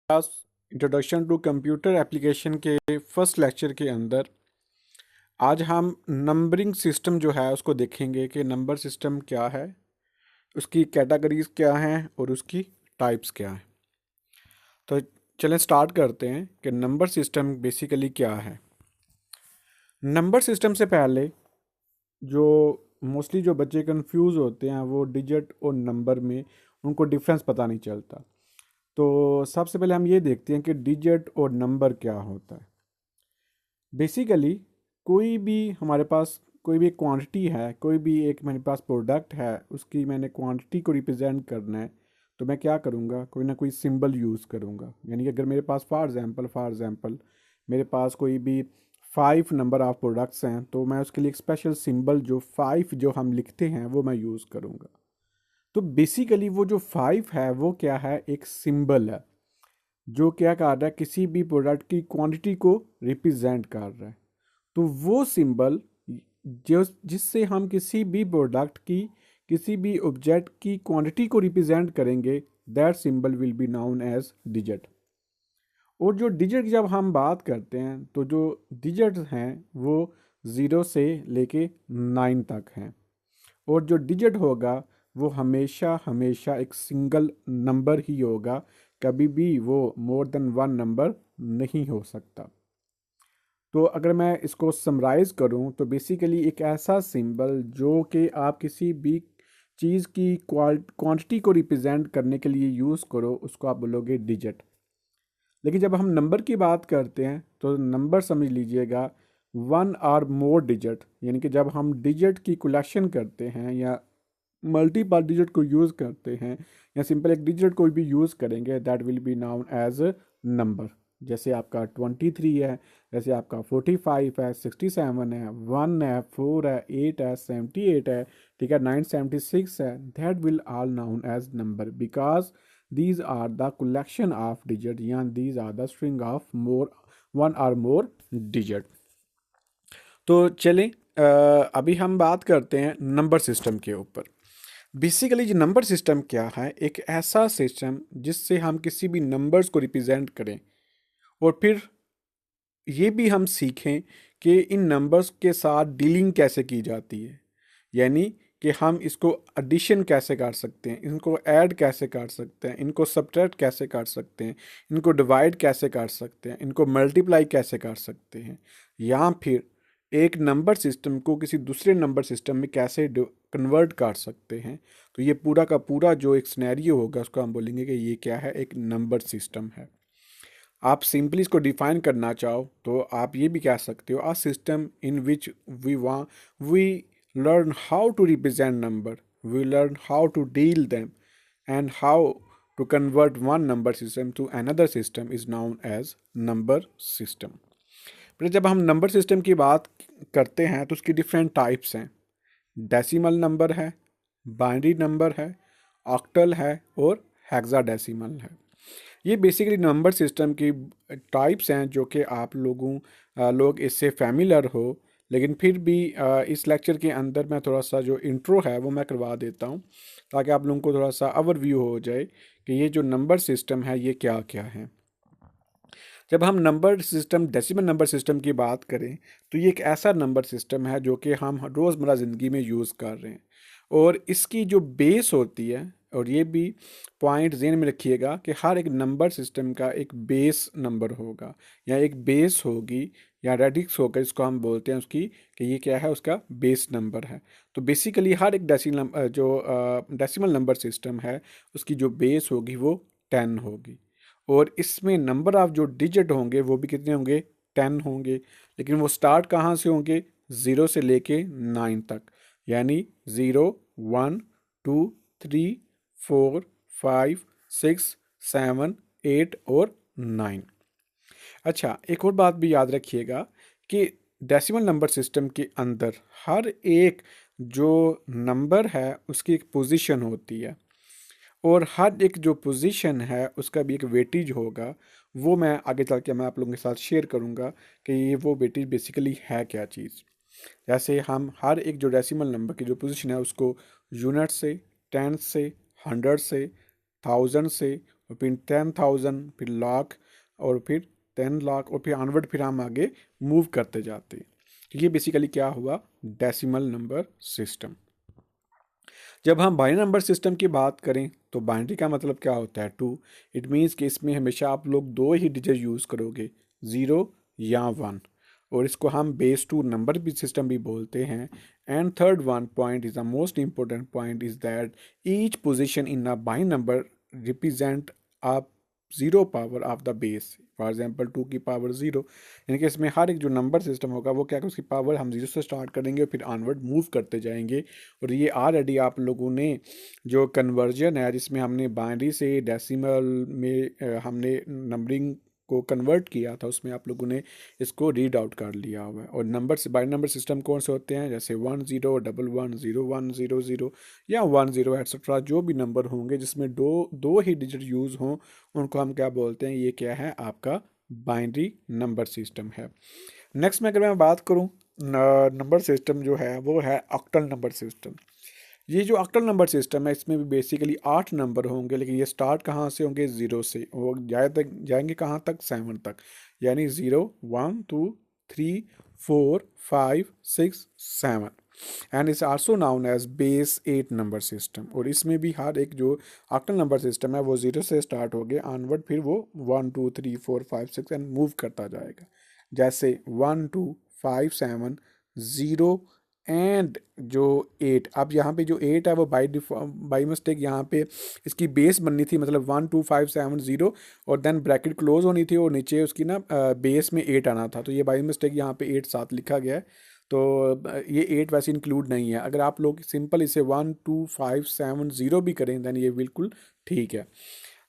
Class introduction to computer application के first lecture के अंदर आज हम नंबरिंग सिस्टम जो है उसको देखेंगे कि नंबर सिस्टम क्या है, उसकी कैटेगरीज क्या हैं और उसकी टाइप्स क्या हैं। तो चलें स्टार्ट करते हैं कि नंबर सिस्टम बेसिकली क्या है। नंबर सिस्टम से पहले जो मोस्टली जो बच्चे कंफ्यूज होते हैं वो डिजिट और नंबर में उनको डिफरेंस पता नहीं चलता। तो सबसे पहले हम ये देखते हैं कि डिजिट और नंबर क्या होता है। बेसिकली कोई भी हमारे पास कोई भी क्वांटिटी है, कोई भी एक मेरे पास प्रोडक्ट है, उसकी मैंने क्वांटिटी को रिप्रेजेंट करना है तो मैं क्या करूँगा, कोई ना कोई सिंबल यूज़ करूँगा। यानी कि अगर मेरे पास फॉर एग्ज़ाम्पल मेरे पास कोई भी 5 नंबर ऑफ प्रोडक्ट्स हैं तो मैं उसके लिए एक स्पेशल सिंबल जो 5 जो हम लिखते हैं वो मैं यूज़ करूँगा। तो बेसिकली वो जो 5 है वो क्या है, एक सिंबल है जो क्या कर रहा है, किसी भी प्रोडक्ट की क्वांटिटी को रिप्रेजेंट कर रहा है। तो वो सिंबल जो जिससे हम किसी भी प्रोडक्ट की, किसी भी ऑब्जेक्ट की क्वांटिटी को रिप्रेजेंट करेंगे, that symbol will be known as digit. और जो डिजिट जब हम बात करते हैं तो जो डिजिट हैं वो 0 से लेके 9 तक हैं। और जो डिजिट होगा वो हमेशा हमेशा एक सिंगल नंबर ही होगा, कभी भी वो मोर देन 1 नंबर नहीं हो सकता। तो अगर मैं इसको समराइज़ करूं तो बेसिकली एक ऐसा सिंबल जो कि आप किसी भी चीज़ की क्वांटिटी को रिप्रेजेंट करने के लिए यूज़ करो उसको आप बोलोगे डिजिट। लेकिन जब हम नंबर की बात करते हैं तो नंबर समझ लीजिएगा 1 और मोर डिजिट, यानी कि जब हम डिजिट की कलेक्शन करते हैं या मल्टीपल डिजिट को यूज़ करते हैं या सिंपल एक डिजिट को भी यूज़ करेंगे, that will be known as number. जैसे आपका 23 है, जैसे आपका 45 है, 67 है, 1 है, 4 है, 8 है, 78 है, ठीक है, 976 है, that will all known as number because these are the collection of digit या these are the string of more 1 or more digit। तो चलें अभी हम बात करते हैं नंबर सिस्टम के ऊपर। बेसिकली जो नंबर सिस्टम क्या है, एक ऐसा सिस्टम जिससे हम किसी भी नंबर्स को रिप्रेजेंट करें और फिर ये भी हम सीखें कि इन नंबर्स के साथ डीलिंग कैसे की जाती है। यानी कि हम इसको एडिशन कैसे कर सकते हैं, इनको ऐड कैसे कर सकते हैं, इनको सब्ट्रैक्ट कैसे कर सकते हैं, इनको डिवाइड कैसे कर सकते हैं, इनको मल्टीप्लाई कैसे कर सकते हैं, या फिर एक नंबर सिस्टम को किसी दूसरे नंबर सिस्टम में कैसे कन्वर्ट कर सकते हैं। तो ये पूरा का पूरा जो एक सिनेरियो होगा उसको हम बोलेंगे कि ये क्या है, एक नंबर सिस्टम है। आप सिंपली इसको डिफाइन करना चाहो तो आप ये भी कह सकते हो, a system in which we learn how to represent number, we learn how to deal them, and how to convert one number system to another system is known as number system। फिर जब हम number system की बात करते हैं तो उसकी different types हैं। डेसिमल नंबर है, बाइनरी नंबर है, ऑक्टल है और हेक्साडेसिमल है। ये बेसिकली नंबर सिस्टम की टाइप्स हैं जो कि आप लोग इससे फैमिलियर हो। लेकिन फिर भी इस लेक्चर के अंदर मैं थोड़ा सा जो इंट्रो है वो मैं करवा देता हूँ ताकि आप लोगों को थोड़ा सा ओवरव्यू हो जाए कि ये जो नंबर सिस्टम है ये क्या क्या है। जब हम number system decimal number system की बात करें तो ये एक ऐसा नंबर सिस्टम है जो कि हम रोज़मर्रा ज़िंदगी में यूज़ कर रहे हैं और इसकी जो बेस होती है, और ये भी पॉइंट ज़हन में रखिएगा कि हर एक नंबर सिस्टम का एक बेस नंबर होगा या एक बेस होगी या रेडिक्स होगा, इसको हम बोलते हैं उसकी कि ये क्या है, उसका बेस नंबर है। तो बेसिकली हर एक डेसिमल नंबर सिस्टम है उसकी जो बेस होगी वो 10 होगी और इसमें नंबर ऑफ जो डिजिट होंगे वो भी कितने होंगे, 10 होंगे। लेकिन वो स्टार्ट कहाँ से होंगे, 0 से लेके 9 तक, यानी 0, 1, 2, 3, 4, 5, 6, 7, 8 और 9। अच्छा, एक और बात भी याद रखिएगा कि डेसिमल नंबर सिस्टम के अंदर हर एक जो नंबर है उसकी एक पोजीशन होती है और हर एक जो पोजीशन है उसका भी एक वेटेज होगा। वो मैं आगे चल के मैं आप लोगों के साथ शेयर करूंगा कि ये वो वेटेज बेसिकली है क्या चीज़। जैसे हम हर एक जो डेसिमल नंबर की जो पोजीशन है उसको यूनिट से, टेंथ से, हंड्रेड से, थाउजेंड से और फिर 10,000, फिर लाख, और फिर 10 लाख, और फिर ऑनवर्ड फिर हम आगे मूव करते जाते हैं। तो ये बेसिकली क्या हुआ, डेसिमल नंबर सिस्टम। जब हम बाइनरी नंबर सिस्टम की बात करें तो बाइनरी का मतलब क्या होता है, 2। इट मीन्स कि इसमें हमेशा आप लोग 2 ही डिजिट यूज़ करोगे, 0 या 1, और इसको हम बेस 2 नंबर भी सिस्टम भी बोलते हैं। And third one point is the most important point is that each position in a binary number represent a 0 power of the base. For example 2 की पावर 0, यानी कि इसमें हर एक जो नंबर सिस्टम होगा वो क्या, उसकी पावर हम 0 से स्टार्ट करेंगे और फिर ऑनवर्ड मूव करते जाएंगे। और ये ऑलरेडी आप लोगों ने जो कन्वर्जन है जिसमें हमने बाइनरी से डेसिमल में हमने नंबरिंग को कन्वर्ट किया था, उसमें आप लोगों ने इसको रीड आउट कर लिया हुआ है। और नंबर से बाइनरी नंबर सिस्टम कौन से होते हैं, जैसे 1 0 1 1 0 1 0 0 या 1 0 एट्सेट्रा, जो भी नंबर होंगे जिसमें दो ही डिजिट यूज़ हों उनको हम क्या बोलते हैं, ये क्या है, आपका बाइनरी नंबर सिस्टम है। नेक्स्ट में अगर मैं बात करूं नंबर सिस्टम जो है वो है ऑक्टल नंबर सिस्टम। ये जो ऑक्टल नंबर सिस्टम है इसमें भी बेसिकली 8 नंबर होंगे, लेकिन ये स्टार्ट कहाँ से होंगे, 0 से, वो जाएंगे कहाँ तक, 7 तक, यानी 0 1 2 3 4 5 6 7, and is also known as base 8 number system. और इसमें भी हर एक जो ऑक्टल नंबर सिस्टम है वो 0 से स्टार्ट हो गए ऑनवर्ड, फिर वो 1 2 3 4 5 6 एंड मूव करता जाएगा, जैसे 1 2 5 7 0 एंड जो 8। अब यहाँ पे जो 8 है वो बाई मिस्टेक यहाँ पे इसकी बेस बननी थी, मतलब 1 2 5 7 0 और देन ब्रैकेट क्लोज होनी थी और नीचे उसकी ना बेस में 8 आना था, तो ये बाई मिस्टेक यहाँ पे 8 साथ लिखा गया है। तो ये 8 वैसे इंक्लूड नहीं है। अगर आप लोग सिंपल इसे 1 2 5 7 0 भी करें देन ये बिल्कुल ठीक है।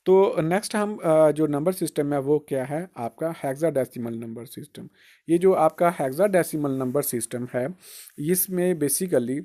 तो नेक्स्ट हम जो नंबर सिस्टम है वो क्या है, आपका हेक्साडेसिमल नंबर सिस्टम। ये जो आपका हेक्साडेसिमल नंबर सिस्टम है इसमें बेसिकली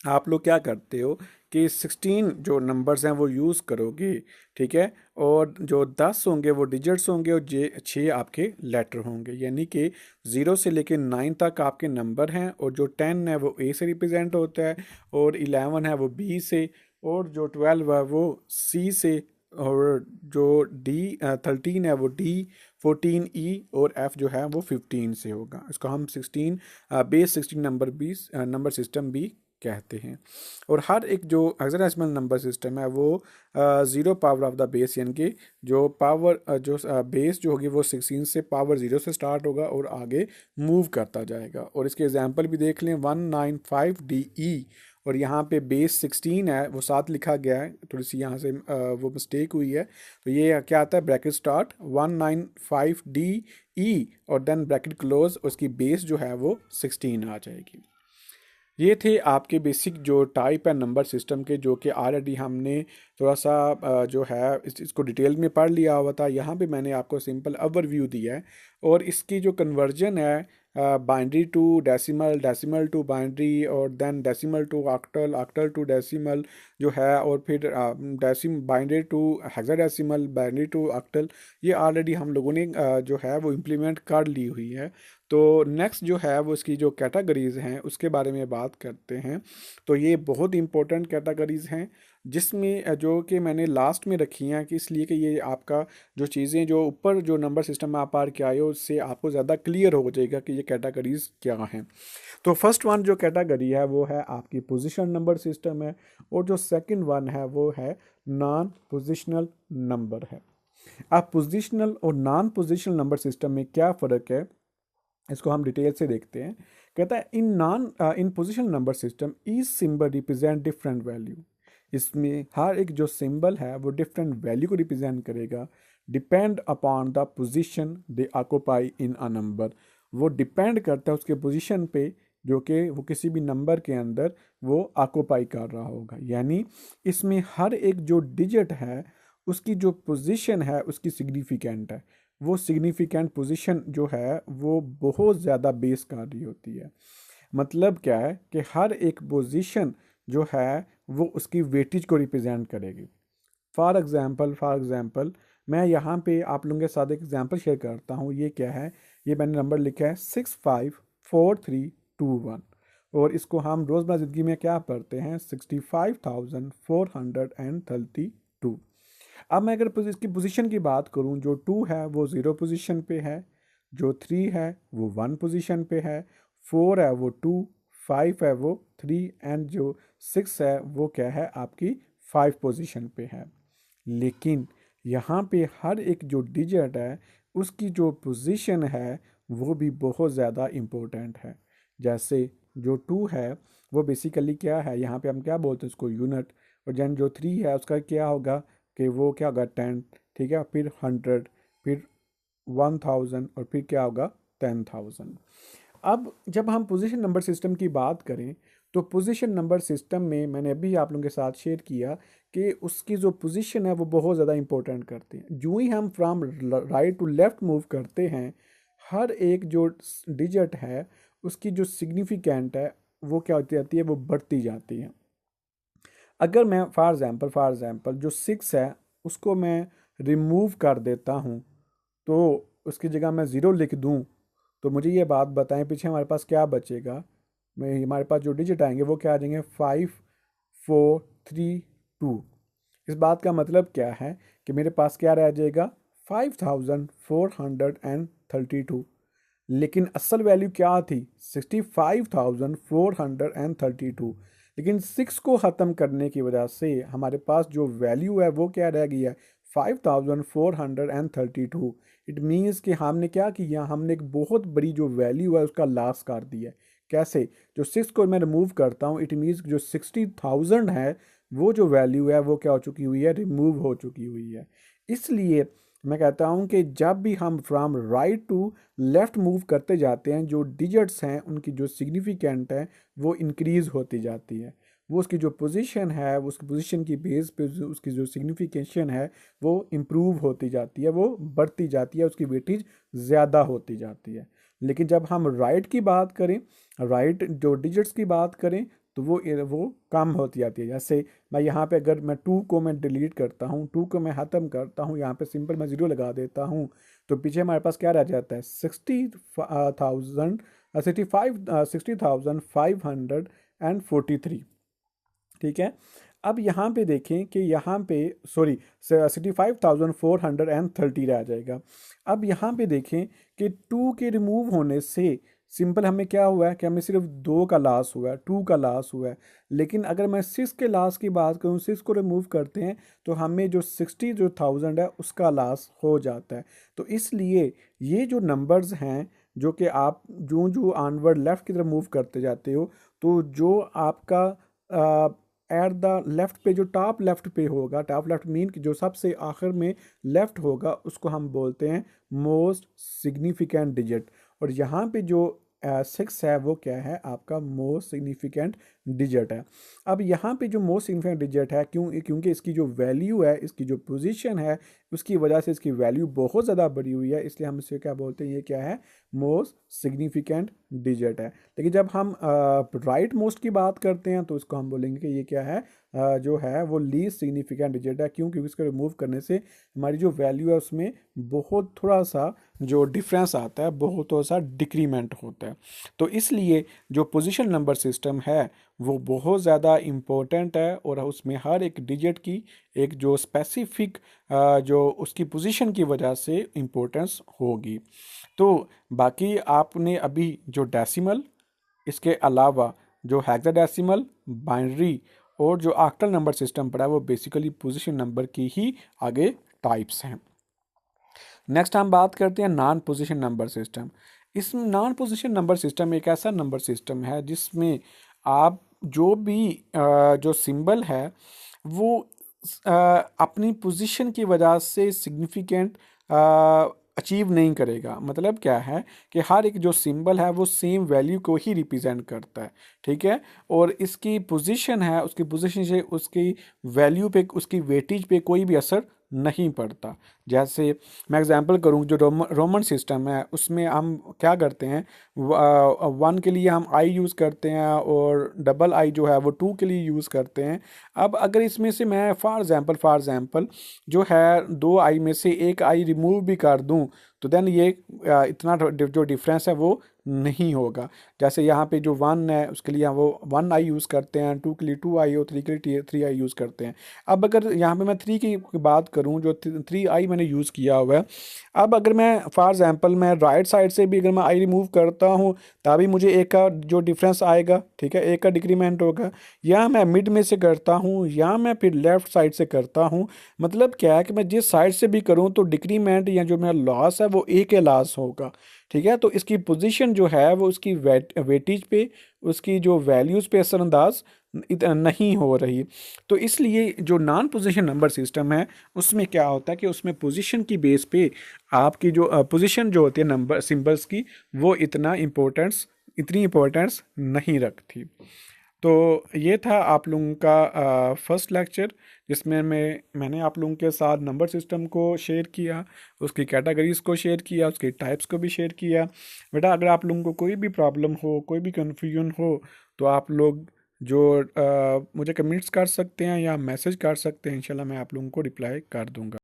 आप लोग क्या करते हो कि 16 जो नंबर्स हैं वो यूज़ करोगे, ठीक है, और जो 10 होंगे वो डिजिट्स होंगे और 6 आपके लेटर होंगे, यानी कि 0 से लेके 9 तक आपके नंबर हैं, और जो 10 है वो ए से रिप्रेजेंट होता है, और 11 है वो बी से, और जो 12 है वो सी से, और जो डी 13 है वो डी, 14 ई, और एफ जो है वो 15 से होगा। इसको हम 16 बेस 16 नंबर सिस्टम भी कहते हैं। और हर एक जो हेक्साडेसिमल नंबर सिस्टम है वो 0 पावर ऑफ द बेस, यानी कि जो पावर जो बेस जो होगी वो 16 से पावर 0 से स्टार्ट होगा और आगे मूव करता जाएगा। और इसके एग्जांपल भी देख लें, 195DE, और यहाँ पे बेस 16 है वो साथ लिखा गया है, थोड़ी सी यहाँ से वो मिस्टेक हुई है। तो ये क्या आता है, ब्रैकेट स्टार्ट 195DE और देन ब्रैकेट क्लोज, उसकी बेस जो है वो 16 आ जाएगी। ये थे आपके बेसिक जो टाइप है नंबर सिस्टम के, जो कि ऑलरेडी हमने थोड़ा सा जो है इसको डिटेल में पढ़ लिया हुआ था। यहाँ पे मैंने आपको सिंपल ओवरव्यू दिया है, और इसकी जो कन्वर्जन है binary to decimal, decimal to binary, और then decimal to octal, octal to decimal जो है, और फिर binary to hexadecimal, binary to octal, ये ऑलरेडी हम लोगों ने जो है वो इम्प्लीमेंट कर ली हुई है। तो नेक्स्ट जो है वो इसकी जो कैटेगरीज हैं उसके बारे में बात करते हैं। तो ये बहुत इंपॉर्टेंट कैटेगरीज हैं, जिसमें जो कि मैंने लास्ट में रखी हैं, कि इसलिए कि ये आपका जो चीज़ें जो ऊपर जो नंबर सिस्टम में आप पढ़ के आए हो उससे आपको ज़्यादा क्लियर हो जाएगा कि ये कैटेगरीज क्या हैं। तो फर्स्ट वन जो कैटेगरी है वो है आपकी पोजिशन नंबर सिस्टम है, और जो सेकंड वन है वो है नॉन पोजिशनल नंबर है। अब पोजिशनल और नॉन पोजिशनल नंबर सिस्टम में क्या फ़र्क है, इसको हम डिटेल से देखते हैं। कहता है in positional number system each symbol represent different value. इसमें हर एक जो सिंबल है वो डिफरेंट वैल्यू को रिप्रेजेंट करेगा, depend upon the position they occupy in a number. वो डिपेंड करता है उसके पोजीशन पे जो कि वो किसी भी नंबर के अंदर वो ऑक्यूपाई कर रहा होगा, यानी इसमें हर एक जो डिजिट है उसकी जो पोजीशन है उसकी सिग्निफिकेंट है। वो सिग्निफिकेंट पोजीशन जो है वो बहुत ज़्यादा बेस कर रही होती है। मतलब क्या है कि हर एक पोजीशन जो है वो उसकी वेटेज को रिप्रेजेंट करेगी। फॉर एग्ज़ाम्पल मैं यहाँ पे आप लोगों के साथ एक एग्जांपल शेयर करता हूँ। ये क्या है, ये मैंने नंबर लिखा है 654321, और इसको हम रोज़मर्रा ज़िंदगी में क्या पढ़ते हैं, 65,432। अब मैं अगर इसकी पोजीशन की बात करूं, जो 2 है वो 0 पोजीशन पे है, जो 3 है वो 1 पोजीशन पे है, 4 है वो 2, 5 है वो 3 एंड जो 6 है वो क्या है आपकी 5 पोजीशन पे है। लेकिन यहाँ पे हर एक जो डिजिट है उसकी जो पोजीशन है वो भी बहुत ज़्यादा इम्पोर्टेंट है। जैसे जो 2 है वो बेसिकली क्या है, यहाँ पे हम क्या बोलते हैं उसको यूनिट, और जन जो 3 है उसका क्या होगा कि वो क्या होगा 10, ठीक है, फिर 100, फिर 1000 और फिर क्या होगा 10,000। अब जब हम पोजीशन नंबर सिस्टम की बात करें तो पोजीशन नंबर सिस्टम में मैंने अभी आप लोगों के साथ शेयर किया कि उसकी जो पोजीशन है वो बहुत ज़्यादा इंपॉर्टेंट करती है। जो ही हम from right to left move करते हैं, हर एक जो डिजिट है उसकी जो सिग्निफिकेंट है वो क्या होती जाती है, वो बढ़ती जाती है। अगर मैं फॉर एग्ज़ाम्पल जो 6 है उसको मैं रिमूव कर देता हूँ, तो उसकी जगह मैं ज़ीरो लिख दूँ, तो मुझे ये बात बताएं पीछे हमारे पास क्या बचेगा। मैं हमारे पास जो डिजिट आएंगे वो क्या आ जाएंगे 5 4 3 2। इस बात का मतलब क्या है कि मेरे पास क्या रह जाएगा 5432। लेकिन असल वैल्यू क्या थी 65,432। लेकिन 6 को ख़त्म करने की वजह से हमारे पास जो वैल्यू है वो क्या रह गई है 5432। इट मीन्स कि हमने क्या किया, हमने एक बहुत बड़ी जो वैल्यू है उसका लॉस कर दिया। कैसे, जो 6 को मैं रिमूव करता हूँ इट मीन्स जो 60,000 है वो जो वैल्यू है वो क्या हो चुकी हुई है, रिमूव हो चुकी हुई है। इसलिए मैं कहता हूँ कि जब भी हम from right to left move करते जाते हैं, जो डिजिट्स हैं उनकी जो सिग्निफिकेंट है वो इंक्रीज़ होती जाती है। वो उसकी जो पोजीशन है वो उसकी पोजीशन की बेस पे उसकी जो सिग्निफिकेशन है वो इम्प्रूव होती जाती है, वो बढ़ती जाती है, उसकी वेटेज ज़्यादा होती जाती है। लेकिन जब हम राइट की बात करें, राइट जो डिजिट्स की बात करें, तो वो कम होती जाती है। जैसे मैं यहाँ पे अगर मैं 2 को मैं डिलीट करता हूँ, 2 को मैं ख़त्म करता हूँ, यहाँ पे सिंपल मैं ज़ीरो लगा देता हूँ, तो पीछे हमारे पास क्या रह जाता है 60,543। ठीक है। अब यहाँ पे देखें कि यहाँ पे सॉरी 65,430 रह जाएगा। अब यहाँ पे देखें कि 2 के रिमूव होने से सिंपल हमें क्या हुआ है कि हमें सिर्फ 2 का लॉस हुआ है, 2 का लॉस हुआ है। लेकिन अगर मैं 6 के लॉस की बात करूँ, 6 को रिमूव करते हैं तो हमें जो 60,000 है उसका लॉस हो जाता है। तो इसलिए ये जो नंबर्स हैं जो कि आप जो जो ऑनवर्ड लेफ़्ट की तरफ मूव करते जाते हो, तो जो आपका एट द लेफ़्ट पे जो टॉप लेफ़्ट पे होगा, टॉप लेफ़्ट मीन कि जो सबसे आखिर में लेफ़्ट होगा उसको हम बोलते हैं मोस्ट सिग्निफिकेंट डिजिट। और यहाँ पे जो 6 है वो क्या है आपका मोस्ट सिग्निफिकेंट डिजिट है। अब यहाँ पे जो मोस्ट सिग्निफिकेंट डिजिट है क्योंकि इसकी जो वैल्यू है, इसकी जो पोजीशन है, उसकी वजह से इसकी वैल्यू बहुत ज़्यादा बढ़ी हुई है, इसलिए हम इसे क्या बोलते हैं, ये क्या है मोस्ट सिग्निफिकेंट डिजिट है। लेकिन जब हम राइट मोस्ट की बात करते हैं तो इसको हम बोलेंगे कि ये क्या है जो है वो लीस्ट सिग्निफिकेंट डिजिट है। क्योंकि इसको रिमूव करने से हमारी जो वैल्यू है उसमें बहुत थोड़ा सा जो डिफरेंस आता है, बहुत थोड़ा सा डिक्रीमेंट होता है। तो इसलिए जो पोजीशन नंबर सिस्टम है वो बहुत ज़्यादा इम्पोर्टेंट है और उसमें हर एक डिजिट की एक जो स्पेसिफिक जो उसकी पोजीशन की वजह से इम्पोर्टेंस होगी। तो बाकी आपने अभी जो डेसिमल, इसके अलावा जो हेक्साडेसिमल, बाइनरी और जो ऑक्टल नंबर सिस्टम पढ़ा है वो बेसिकली पोजीशन नंबर की ही आगे टाइप्स हैं। नेक्स्ट हम बात करते हैं नॉन पोजीशन नंबर सिस्टम। इस नॉन पोजीशन नंबर सिस्टम एक ऐसा नंबर सिस्टम है जिसमें आप जो भी जो सिंबल है वो अपनी पोजीशन की वजह से सिग्निफिकेंट अचीव नहीं करेगा। मतलब क्या है कि हर एक जो सिंबल है वो सेम वैल्यू को ही रिप्रेजेंट करता है, ठीक है। और इसकी पोजीशन है, उसकी पोजीशन से उसकी वैल्यू पे, उसकी वेटेज पे कोई भी असर नहीं पड़ता। जैसे मैं एग्जांपल करूँ, जो रोमन सिस्टम है उसमें हम क्या करते हैं, 1 के लिए हम आई यूज़ करते हैं और डबल आई जो है वो 2 के लिए यूज़ करते हैं। अब अगर इसमें से मैं फॉर एग्जांपल जो है 2 आई में से एक आई रिमूव भी कर दूं, तो देन ये इतना जो डिफरेंस है वो नहीं होगा। जैसे यहाँ पे जो 1 है उसके लिए हम वो 1 आई यूज़ करते हैं, 2 के लिए 2 आई और 3 के लिए 3 आई यूज़ करते हैं। अब अगर यहाँ पे मैं 3 की बात करूँ, जो 3 आई मैंने यूज़ किया हुआ है, अब अगर मैं फॉर एग्जांपल मैं राइट साइड से भी अगर मैं आई रिमूव करता हूँ तभी मुझे एक का जो डिफरेंस आएगा, ठीक है, एक का डिक्रीमेंट होगा। या मैं मिड में से करता हूँ या मैं फिर लेफ्ट साइड से करता हूँ, मतलब क्या है कि मैं जिस साइड से भी करूँ तो डिक्रीमेंट या जो मेरा लॉस है वो एक के लॉस होगा, ठीक है। तो इसकी पोजीशन जो है वो उसकी वेटेज पे, उसकी जो वैल्यूज़ पे असरअंदाज नहीं हो रही। तो इसलिए जो नॉन पोजीशन नंबर सिस्टम है उसमें क्या होता है कि उसमें पोजीशन की बेस पे आपकी जो पोजीशन जो होती है नंबर सिंबल्स की, वो इतनी इम्पोर्टेंस नहीं रखती। तो ये था आप लोगों का फर्स्ट लेक्चर, जिसमें मैंने आप लोगों के साथ नंबर सिस्टम को शेयर किया, उसकी कैटेगरीज़ को शेयर किया, उसके टाइप्स को भी शेयर किया। बेटा अगर आप लोगों को कोई भी प्रॉब्लम हो, कोई भी कन्फ्यूजन हो, तो आप लोग जो मुझे कमेंट्स कर सकते हैं या मैसेज कर सकते हैं, इंशाल्लाह मैं आप लोगों को रिप्लाई कर दूंगा।